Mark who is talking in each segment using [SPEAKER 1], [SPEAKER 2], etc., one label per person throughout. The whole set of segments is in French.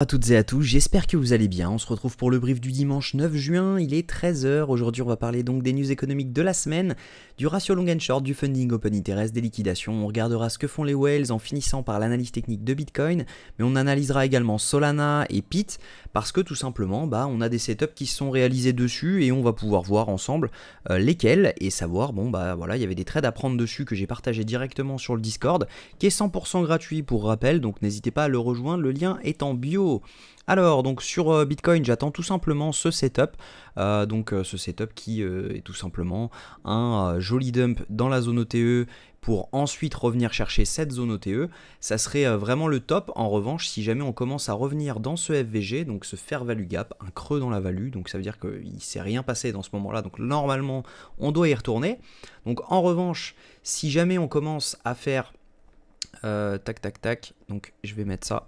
[SPEAKER 1] À toutes et à tous, j'espère que vous allez bien. On se retrouve pour le brief du dimanche 9 juin, il est 13 h. Aujourd'hui, on va parler donc des news économiques de la semaine, du ratio long and short, du funding open interest, des liquidations. On regardera ce que font les whales en finissant par l'analyse technique de Bitcoin, mais on analysera également Solana et PIT parce que tout simplement, on a des setups qui se sont réalisés dessus et on va pouvoir voir ensemble lesquels et savoir, il y avait des trades à prendre dessus que j'ai partagé directement sur le Discord, qui est 100% gratuit pour rappel, donc n'hésitez pas à le rejoindre, le lien est en bio. Alors, donc sur Bitcoin, j'attends tout simplement ce setup. Ce setup qui est tout simplement un joli dump dans la zone OTE pour ensuite revenir chercher cette zone OTE. Ça serait vraiment le top. En revanche, si jamais on commence à revenir dans ce FVG, donc ce fair value gap, un creux dans la value, donc ça veut dire qu'il ne s'est rien passé dans ce moment-là, donc normalement, on doit y retourner. Donc en revanche, si jamais on commence à faire... donc je vais mettre ça...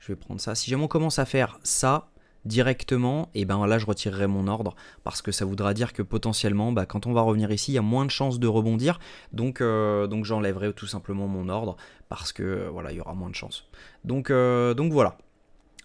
[SPEAKER 1] Je vais prendre ça. Si jamais on commence à faire ça directement, et ben là je retirerai mon ordre parce que ça voudra dire que potentiellement quand on va revenir ici il y a moins de chances de rebondir, donc j'enlèverai tout simplement mon ordre parce que voilà, il y aura moins de chances. Donc voilà.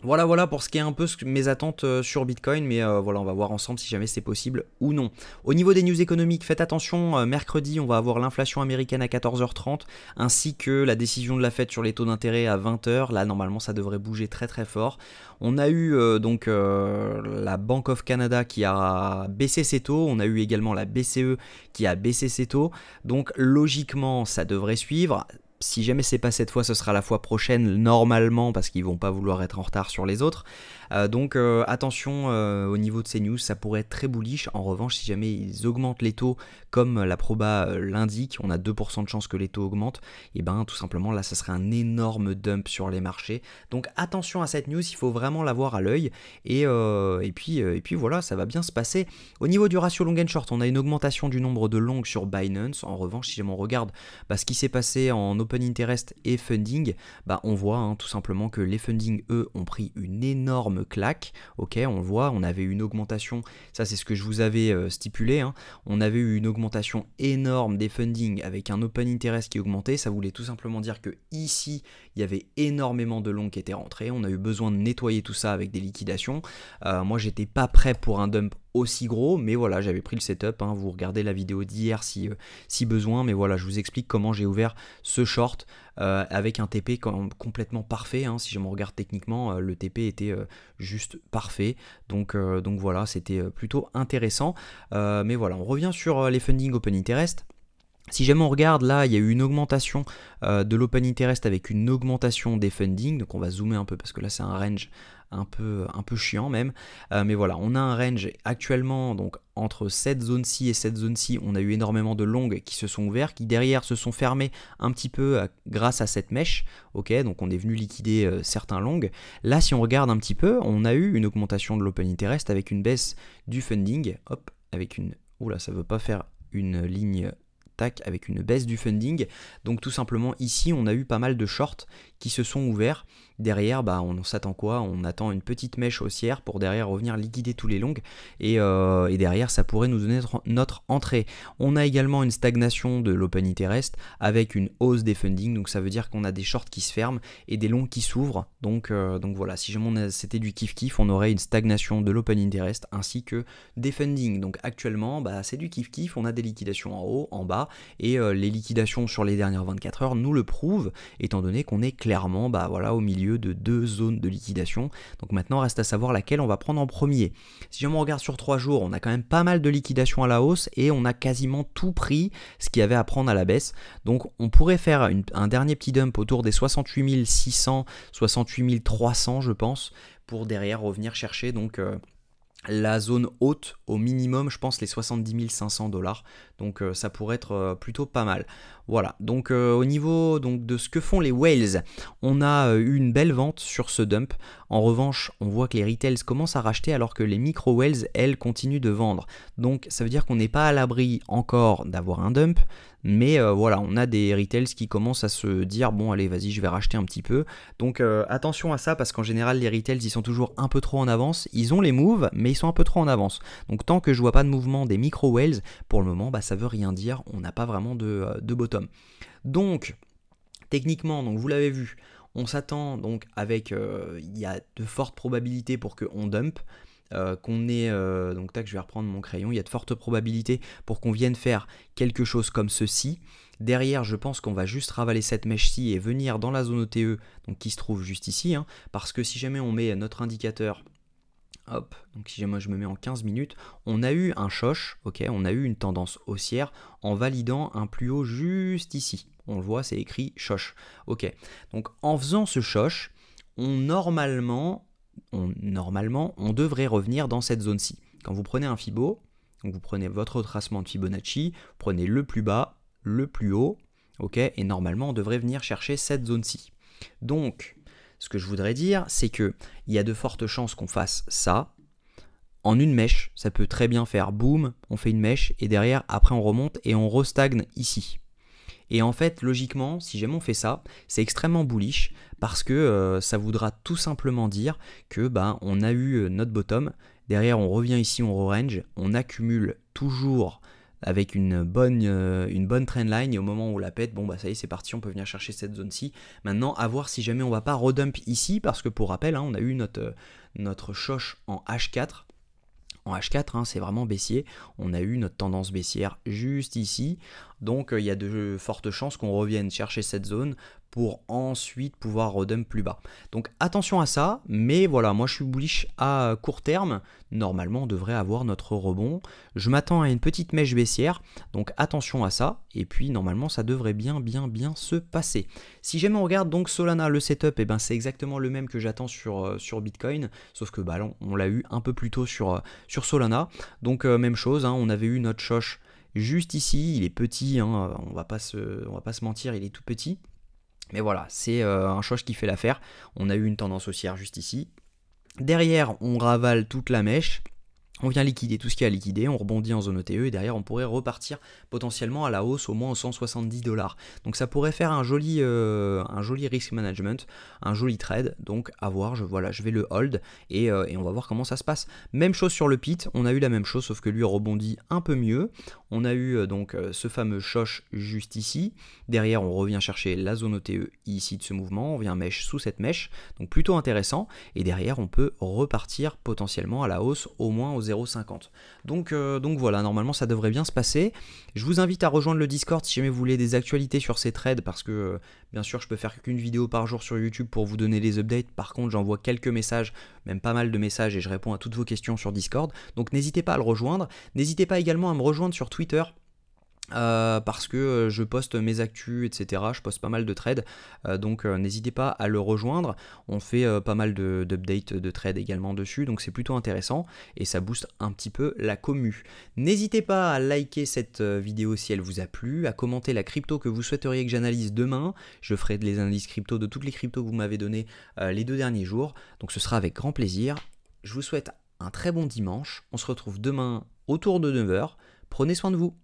[SPEAKER 1] Voilà pour ce qui est un peu mes attentes sur Bitcoin, mais voilà, on va voir ensemble si jamais c'est possible ou non. Au niveau des news économiques, faites attention, mercredi on va avoir l'inflation américaine à 14h30, ainsi que la décision de la Fed sur les taux d'intérêt à 20h, là normalement ça devrait bouger très très fort. On a eu la Bank of Canada qui a baissé ses taux, on a eu également la BCE qui a baissé ses taux, donc logiquement ça devrait suivre. Si jamais c'est pas cette fois, ce sera la fois prochaine normalement parce qu'ils vont pas vouloir être en retard sur les autres. Attention au niveau de ces news, ça pourrait être très bullish. En revanche, si jamais ils augmentent les taux comme la proba l'indique, on a 2% de chance que les taux augmentent, et tout simplement là ça serait un énorme dump sur les marchés. Donc attention à cette news, il faut vraiment l'avoir à l'œil et puis voilà, ça va bien se passer. Au niveau du ratio long and short, on a une augmentation du nombre de longs sur Binance. En revanche, si jamais on regarde ce qui s'est passé en open interest et funding, on voit tout simplement que les funding eux ont pris une énorme claque. Ok, on voit, on avait une augmentation, ça c'est ce que je vous avais stipulé, on avait eu une augmentation énorme des funding avec un open interest qui augmentait. Ça voulait tout simplement dire que ici il y avait énormément de longs qui étaient rentrés, on a eu besoin de nettoyer tout ça avec des liquidations. Moi j'étais pas prêt pour un dump aussi gros, mais voilà, j'avais pris le setup, vous regardez la vidéo d'hier si besoin, mais voilà, je vous explique comment j'ai ouvert ce short avec un TP complètement parfait, si je me regarde techniquement, le TP était juste parfait, donc voilà, c'était plutôt intéressant, mais voilà, on revient sur les funding open interest. Si jamais on regarde là, il y a eu une augmentation de l'open interest avec une augmentation des funding, donc on va zoomer un peu parce que là c'est un range un peu chiant même, mais voilà, on a un range actuellement donc entre cette zone-ci et cette zone-ci, on a eu énormément de longues qui se sont ouverts, qui derrière se sont fermés un petit peu grâce à cette mèche, ok, donc on est venu liquider certains longues. Là si on regarde un petit peu, on a eu une augmentation de l'open interest avec une baisse du funding, hop, avec une, oula ça veut pas faire une ligne avec une baisse du funding, donc tout simplement ici on a eu pas mal de shorts qui se sont ouverts. Derrière on s'attend quoi? On attend une petite mèche haussière pour derrière revenir liquider tous les longs et derrière ça pourrait nous donner notre entrée. On a également une stagnation de l'open interest avec une hausse des funding, donc ça veut dire qu'on a des shorts qui se ferment et des longs qui s'ouvrent, donc voilà, si jamais c'était du kiff on aurait une stagnation de l'open interest ainsi que des funding. Donc actuellement c'est du kiff, on a des liquidations en haut, en bas, et les liquidations sur les dernières 24 heures nous le prouvent, étant donné qu'on est clairement au milieu de deux zones de liquidation. Donc maintenant reste à savoir laquelle on va prendre en premier. Si jamais on regarde sur 3 jours, on a quand même pas mal de liquidations à la hausse et on a quasiment tout pris ce qu'il y avait à prendre à la baisse. Donc on pourrait faire un dernier petit dump autour des 68 600, 68 300 je pense, pour derrière revenir chercher donc la zone haute au minimum, je pense les 70 500 $, donc ça pourrait être plutôt pas mal. Voilà, donc au niveau de ce que font les whales, on a eu une belle vente sur ce dump. En revanche, on voit que les retails commencent à racheter alors que les micro whales, elles, continuent de vendre. Donc ça veut dire qu'on n'est pas à l'abri encore d'avoir un dump, mais voilà, on a des retails qui commencent à se dire bon allez vas-y je vais racheter un petit peu. Donc attention à ça parce qu'en général les retails ils sont toujours un peu trop en avance, ils ont les moves mais ils sont un peu trop en avance. Donc tant que je vois pas de mouvement des micro whales, pour le moment ça veut rien dire, on n'a pas vraiment de bottom. Donc techniquement, donc vous l'avez vu, On s'attend donc avec, il y a de fortes probabilités pour qu'on dump, qu'on ait, donc tac, je vais reprendre mon crayon, il y a de fortes probabilités pour qu'on vienne faire quelque chose comme ceci. Derrière, je pense qu'on va juste ravaler cette mèche-ci et venir dans la zone OTE, donc qui se trouve juste ici, hein, parce que si jamais on met notre indicateur, hop, donc si jamais je me mets en 15 minutes, on a eu un choche, ok, on a eu une tendance haussière en validant un plus haut juste ici. On le voit, c'est écrit choche, ok. Donc en faisant ce choche, normalement, on devrait revenir dans cette zone-ci. Quand vous prenez un Fibo, donc vous prenez votre retracement de Fibonacci, vous prenez le plus bas, le plus haut, ok, et normalement on devrait venir chercher cette zone-ci. Donc, ce que je voudrais dire, c'est qu'il y a de fortes chances qu'on fasse ça en une mèche. Ça peut très bien faire boum, on fait une mèche, et derrière, après on remonte et on restagne ici. Et en fait, logiquement, si jamais on fait ça, c'est extrêmement bullish parce que ça voudra tout simplement dire que on a eu notre bottom. Derrière, on revient ici, on re-range, on accumule toujours avec une bonne trendline et au moment où on la pète, bon ça y est, c'est parti, on peut venir chercher cette zone-ci. Maintenant, à voir si jamais on va pas redump ici parce que pour rappel, hein, on a eu notre choche en H4. En H4, hein, c'est vraiment baissier. On a eu notre tendance baissière juste ici. Donc, il y a de fortes chances qu'on revienne chercher cette zone pour ensuite pouvoir redump plus bas. Donc, attention à ça. Mais voilà, moi, je suis bullish à court terme. Normalement, on devrait avoir notre rebond. Je m'attends à une petite mèche baissière. Donc, attention à ça. Et puis, normalement, ça devrait bien se passer. Si jamais on regarde donc Solana, le setup, eh ben, c'est exactement le même que j'attends sur Bitcoin. Sauf que là, on l'a eu un peu plus tôt sur Solana. Donc, même chose, hein, on avait eu notre choche juste ici. Il est petit, hein, on va pas se mentir, il est tout petit. Mais voilà, c'est un choche qui fait l'affaire. On a eu une tendance haussière juste ici. Derrière, on ravale toute la mèche. On vient liquider tout ce qu'il y a à liquider, on rebondit en zone ETE et derrière on pourrait repartir potentiellement à la hausse au moins aux 170 $. Donc ça pourrait faire un joli risk management, un joli trade. Donc à voir, je vais le hold et on va voir comment ça se passe. Même chose sur le pit, on a eu la même chose sauf que lui rebondit un peu mieux. On a eu donc ce fameux choche juste ici. Derrière on revient chercher la zone OTE ici de ce mouvement, on vient mèche sous cette mèche. Donc plutôt intéressant et derrière on peut repartir potentiellement à la hausse au moins aux 0,50. Donc voilà, normalement ça devrait bien se passer. Je vous invite à rejoindre le Discord si jamais vous voulez des actualités sur ces trades parce que bien sûr je peux faire qu'une vidéo par jour sur YouTube pour vous donner les updates. Par contre j'envoie quelques messages, même pas mal de messages et je réponds à toutes vos questions sur Discord. Donc n'hésitez pas à le rejoindre. N'hésitez pas également à me rejoindre sur Twitter. Parce que je poste mes actus, etc. Je poste pas mal de trades, donc n'hésitez pas à le rejoindre. On fait pas mal d'updates de trades également dessus, donc c'est plutôt intéressant et ça booste un petit peu la commu. N'hésitez pas à liker cette vidéo si elle vous a plu, à commenter la crypto que vous souhaiteriez que j'analyse demain. Je ferai les analyses crypto de toutes les cryptos que vous m'avez données les 2 derniers jours, donc ce sera avec grand plaisir. Je vous souhaite un très bon dimanche. On se retrouve demain autour de 9 h. Prenez soin de vous.